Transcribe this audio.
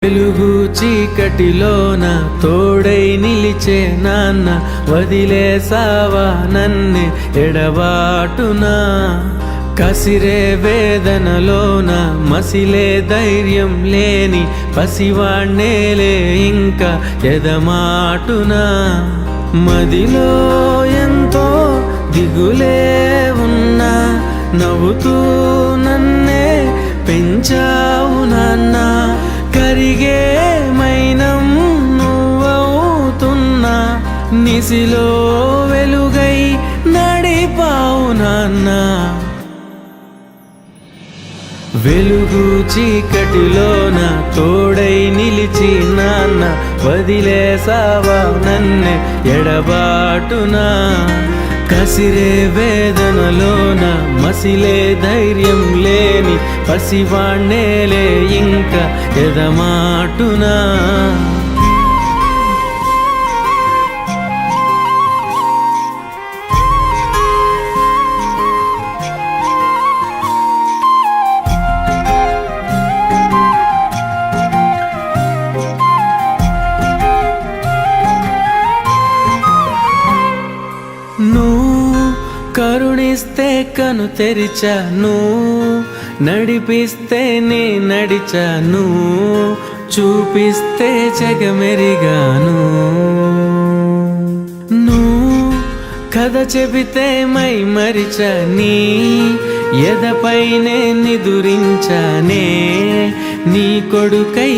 వెలుగు చీకటిలోన తోడై నిలిచే నాన్న, వదిలేసావా నన్నే ఎడబాటునా. కసిరే వేదనలోన మసిలే ధైర్యం లేని పసివాణ్ణేలే ఇంకా ఎదమాటునా. మదిలో ఎంతో దిగులే ఉన్నా, నవ్వుతూ నన్నే పెంచావు నాన్న. కరిగే మైనం నువ్వవుతున్నా, నిసిలో వెలుగై నడిపావు నాన్న. వెలుగు చీకటిలోన తోడై నిలిచి నాన్న, వదిలేసావా నన్నే ఎడబాటునా. కసిరే వేదనలోన మసిలే ధైర్యం లేని పసివాణ్ణేలే ఇంకా ఎదమాటునా. నువ్వు కరుణిస్తే కను తెరిచాను, నడిపిస్తే నే నడిచాను, చూపిస్తే జగమెరిగాను. నువ్వు కథ చెబితే మై మరిచని, ఎదపైనే నిదురించానే నీ కొడుకై